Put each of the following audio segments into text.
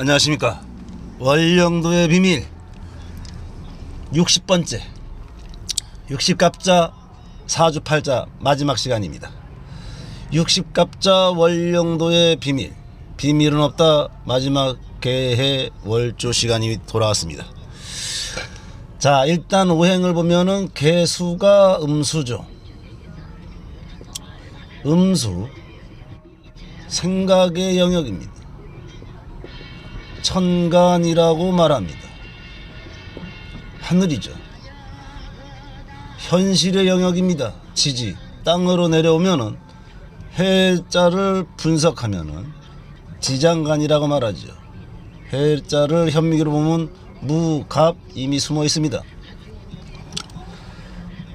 안녕하십니까. 월령도의 비밀 60번째 60갑자 사주팔자 마지막 시간입니다. 60갑자 월령도의 비밀, 비밀은 없다. 마지막 개해 월조 시간이 돌아왔습니다. 자, 일단 오행을 보면은 개수가 음수죠. 음수 생각의 영역입니다. 천간이라고 말합니다. 하늘이죠. 현실의 영역입니다. 지지 땅으로 내려오면은 해자를 분석하면은 지장간이라고 말하죠. 해자를 현미기로 보면 무갑 이미 숨어 있습니다.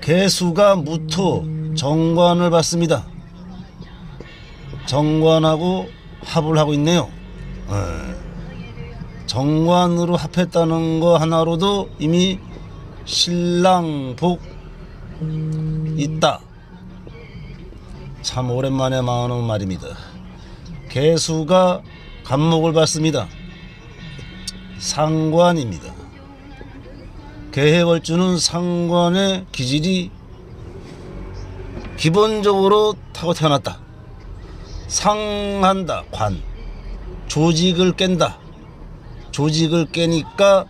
개수가 무토 정관을 받습니다. 정관하고 합을 하고 있네요. 정관으로 합했다는 거 하나로도 이미 신랑복 있다. 참 오랜만에 나오는 말입니다. 개수가 간목을 받습니다. 상관입니다. 개해월주는 상관의 기질이 기본적으로 타고 태어났다. 상한다. 관 조직을 깬다. 조직을 깨니까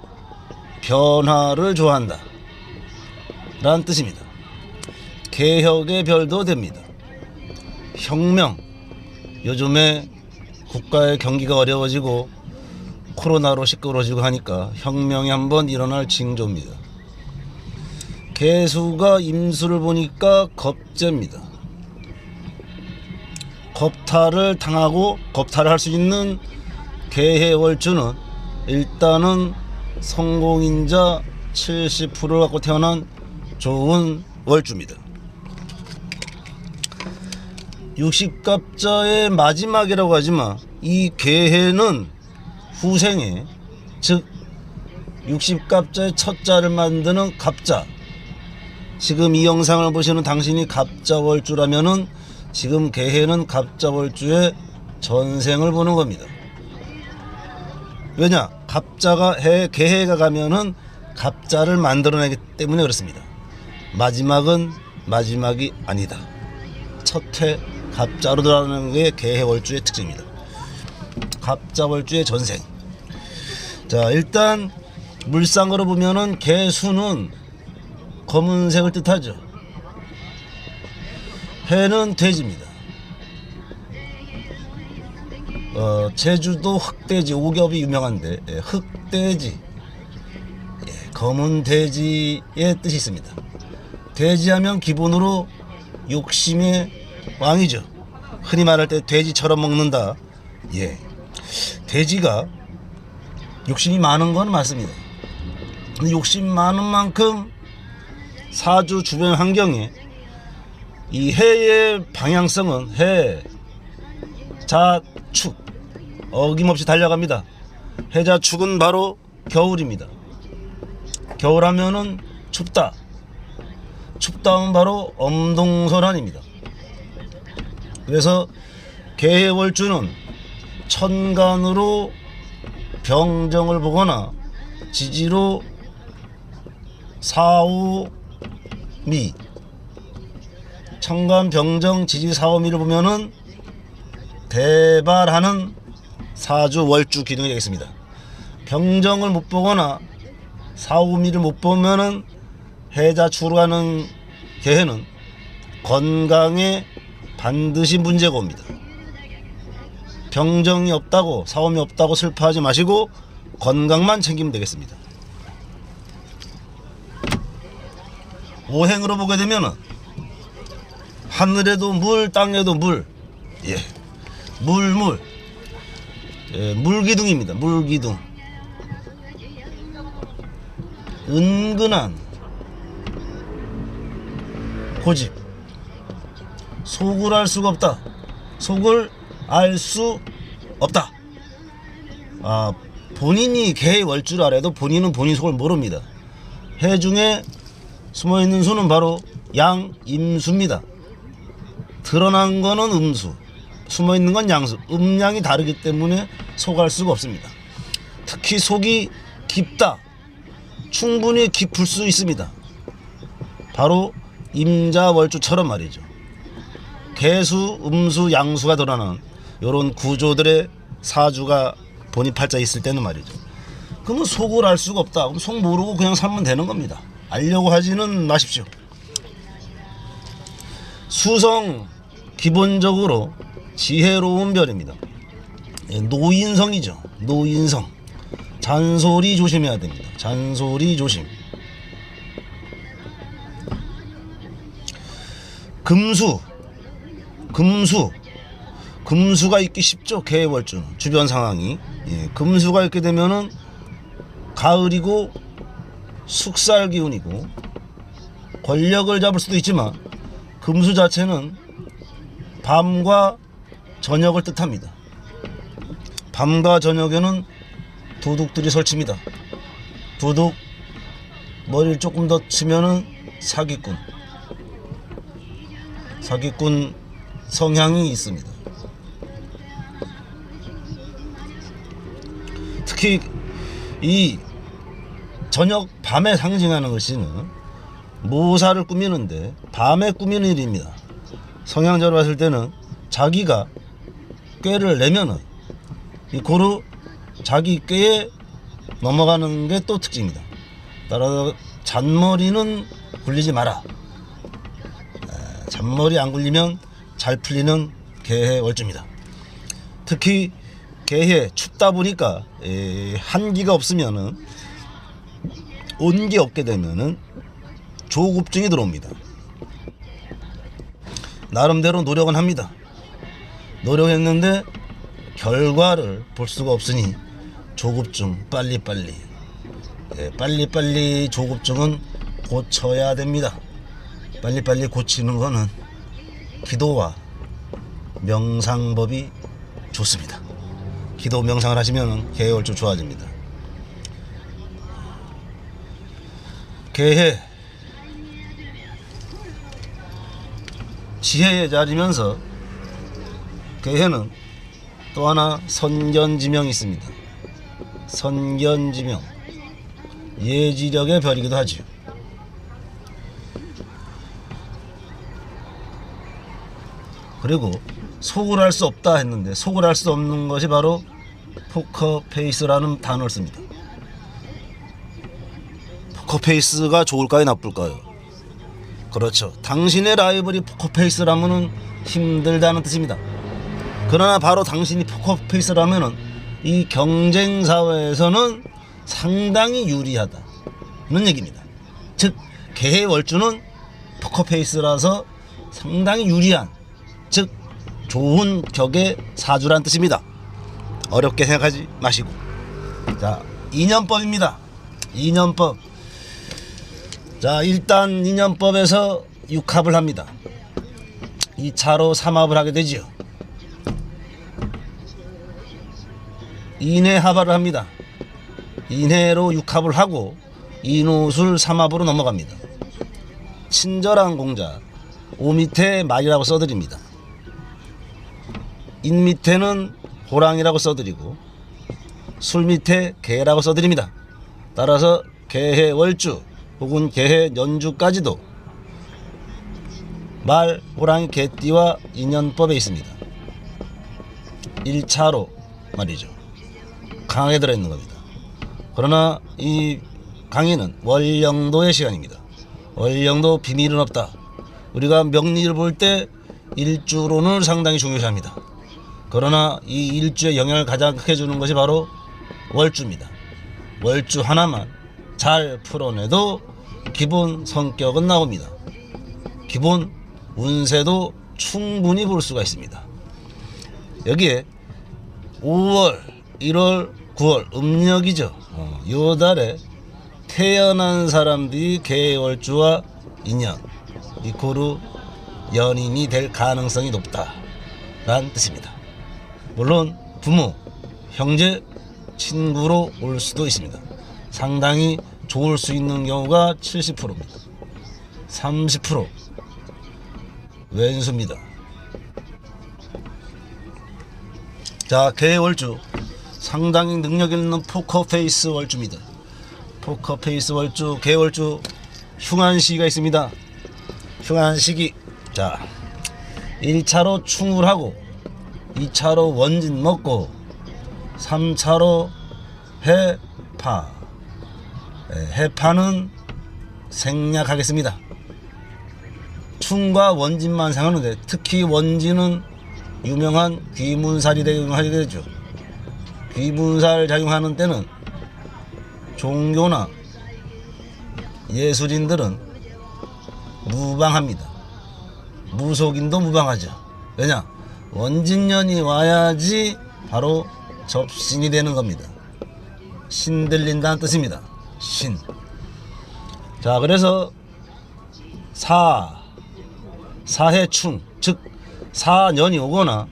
변화를 좋아한다 라는 뜻입니다. 개혁의 별도 됩니다. 혁명, 요즘에 국가의 경기가 어려워지고 코로나로 시끄러워지고 하니까 혁명이 한번 일어날 징조입니다. 개수가 임수를 보니까 겁재입니다. 겁탈을 당하고 겁탈을 할 수 있는 개해월주는 일단은 성공인자 70%를 갖고 태어난 좋은 월주입니다. 60갑자의 마지막이라고 하지만 이 개해는 후생에, 즉 60갑자의 첫 자를 만드는 갑자, 지금 이 영상을 보시는 당신이 갑자월주라면은 지금 개해는 갑자월주의 전생을 보는 겁니다. 왜냐? 갑자가 개해가 가면은 갑자를 만들어내기 때문에 그렇습니다. 마지막은 마지막이 아니다. 첫해 갑자로 돌아가는 게 개해월주의 특징입니다. 갑자월주의 전생. 자, 일단 물상으로 보면은 개수는 검은색을 뜻하죠. 해는 돼지입니다. 제주도 흑돼지, 오겹이 유명한데 흑돼지, 검은 돼지의 뜻이 있습니다. 돼지하면 기본으로 욕심의 왕이죠. 흔히 말할 때 돼지처럼 먹는다. 돼지가 욕심이 많은 건 맞습니다. 근데 욕심 많은 만큼 사주 주변 환경에 이 해의 방향성은 해, 자, 축 어김없이 달려갑니다. 해자 축은 바로 겨울입니다. 겨울하면은 춥다. 춥다면 바로 엄동설한입니다. 그래서 개해월주는 천간으로 병정을 보거나 지지로 사오미, 천간 병정 지지 사오미를 보면은 대발하는 사주 월주 기둥이 되겠습니다. 병정을 못 보거나 사오미를 못 보면은 해자 축으로 가는 개해는 건강에 반드시 문제가 옵니다. 병정이 없다고, 사오미 없다고 슬퍼하지 마시고 건강만 챙기면 되겠습니다. 오행으로 보게 되면은 하늘에도 물, 땅에도 물, 물기둥입니다. 물기둥. 은근한 고집. 속을 알 수가 없다. 속을 알 수 없다. 본인이 개의 월주를 알아도 본인은 본인 속을 모릅니다. 해 중에 숨어있는 수는 바로 양임수입니다. 드러난 거는 음수, 숨어있는 건 양수. 음양이 다르기 때문에 속알 수가 없습니다. 특히 속이 깊다. 충분히 깊을 수 있습니다. 바로 임자월주처럼 말이죠. 개수, 음수, 양수가 드러나는 이런 구조들의 사주가 본인 팔자에 있을 때는 말이죠. 그러면 속을 알 수가 없다. 그럼 속 모르고 그냥 살면 되는 겁니다. 알려고 하지는 마십시오. 수성 기본적으로 지혜로운 별입니다. 노인성이죠. 노인성. 잔소리 조심해야 됩니다. 잔소리 조심. 금수가 있기 쉽죠. 개월주는 주변 상황이. 금수가 있게 되면은 가을이고 숙살 기운이고 권력을 잡을 수도 있지만 금수 자체는 밤과 저녁을 뜻합니다. 밤과 저녁에는 도둑들이 설칩니다. 도둑 머리를 조금 더 치면은 사기꾼 성향이 있습니다. 특히 이 저녁 밤에 상징하는 것이는 모사를 꾸미는데 밤에 꾸미는 일입니다. 성향적으로 봤을 때는 자기가 꾀를 내면은 이 고루 자기 꾀에 넘어가는 게 또 특징입니다. 따라서 잔머리는 굴리지 마라. 잔머리 안 굴리면 잘 풀리는 개해 월주입니다. 특히 개해 춥다 보니까 한기가 없으면은 온기 없게 되면은 조급증이 들어옵니다. 나름대로 노력은 합니다. 노력했는데 결과를 볼 수가 없으니 조급증 빨리빨리 조급증은 고쳐야 됩니다. 빨리빨리 고치는 거는 기도와 명상법이 좋습니다. 기도 명상을 하시면 개해월주 좋아집니다. 개해 지혜의 자리면서 개해는 또 하나 선견지명이 있습니다. 선견지명 예지력의 별이기도 하지요. 그리고 속을 알 수 없다 했는데 속을 알 수 없는 것이 바로 포커페이스라는 단어를 씁니다. 포커페이스가 좋을까요 나쁠까요? 그렇죠. 당신의 라이벌이 포커페이스라면 힘들다는 뜻입니다. 그러나 바로 당신이 포커페이스라면 이 경쟁사회에서는 상당히 유리하다는 얘기입니다. 즉 개해월주는 포커페이스라서 상당히 유리한, 즉 좋은 격의 사주란 뜻입니다. 어렵게 생각하지 마시고. 자, 인연법입니다. 인연법. 자, 일단 인연법에서 육합을 합니다. 2차로 삼합을 하게 되지요. 인해합을 합니다. 인해로 육합을 하고 인호술 삼합으로 넘어갑니다. 친절한 공자 오 밑에 말이라고 써드립니다. 인 밑에는 호랑이라고 써드리고 술 밑에 개라고 써드립니다. 따라서 개해월주 혹은 개해연주까지도 말, 호랑이, 개띠와 인연법에 있습니다. 1차로 말이죠. 강하게 들어있는 겁니다. 그러나 이 강의는 월령도의 시간입니다. 월령도 비밀은 없다. 우리가 명리를 볼 때 일주론을 상당히 중요시합니다. 그러나 이 일주의 영향을 가장 크게 주는 것이 바로 월주입니다. 월주 하나만 잘 풀어내도 기본 성격은 나옵니다. 기본 운세도 충분히 볼 수가 있습니다. 여기에 5월, 1월, 9월 음력이죠. 요 달에 태어난 사람들이 개월주와 인연, 이코르 연인이 될 가능성이 높다라는 뜻입니다. 물론 부모, 형제, 친구로 올 수도 있습니다. 상당히 좋을 수 있는 경우가 70%입니다. 30% 왼수입니다. 자, 개월주 상당히 능력 있는 포커페이스 월주입니다. 포커페이스 월주, 개월주 흉한시기가 있습니다. 흉한시기. 자, 1차로 충을 하고 2차로 원진 먹고 3차로 해파. 해파는 생략하겠습니다. 충과 원진만 생각하는데 특히 원진은 유명한 귀문살이 작용하게 되죠. 귀문살 작용하는 때는 종교나 예술인들은 무방합니다. 무속인도 무방하죠. 왜냐? 원진년이 와야지 바로 접신이 되는 겁니다. 신 들린다는 뜻입니다. 신. 자, 그래서 사해충, 즉 4년이 오거나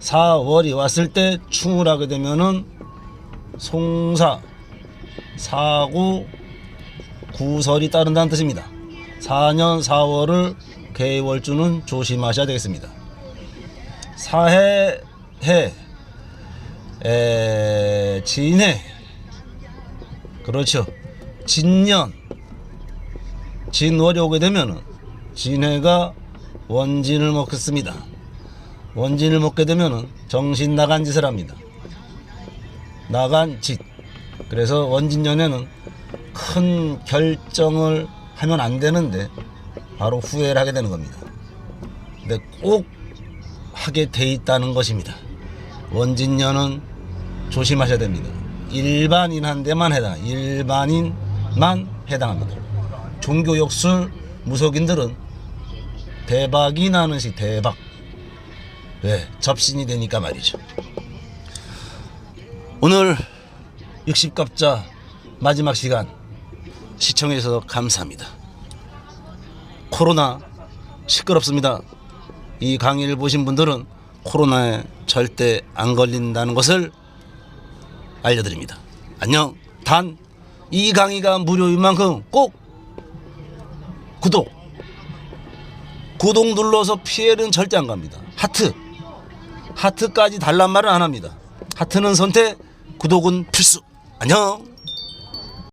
4월이 왔을 때 충을 하게 되면은 송사, 사고, 구설이 따른다는 뜻입니다. 4년 4월을 개월주는 조심하셔야 되겠습니다. 사해, 진해, 그렇죠. 진년, 진월이 오게 되면은 진해가 원진을 먹겠습니다. 원진을 먹게 되면은 정신 나간 짓을 합니다. 나간 짓. 그래서 원진년에는 큰 결정을 하면 안 되는데 바로 후회를 하게 되는 겁니다. 근데 꼭 하게 돼 있다는 것입니다. 원진년은 조심하셔야 됩니다. 일반인한테만 일반인만 해당합니다. 종교 역술 무속인들은 대박이 나는 시 대박. 왜? 접신이 되니까 말이죠. 오늘 60갑자 마지막 시간 시청해 주셔서 감사합니다. 코로나 시끄럽습니다. 이 강의를 보신 분들은 코로나에 절대 안 걸린다는 것을 알려드립니다. 안녕. 단 이 강의가 무료인 만큼 꼭 구독 눌러서 피해는 절대 안 갑니다. 하트까지 달란 말은 안 합니다. 하트는 선택, 구독은 필수. 안녕.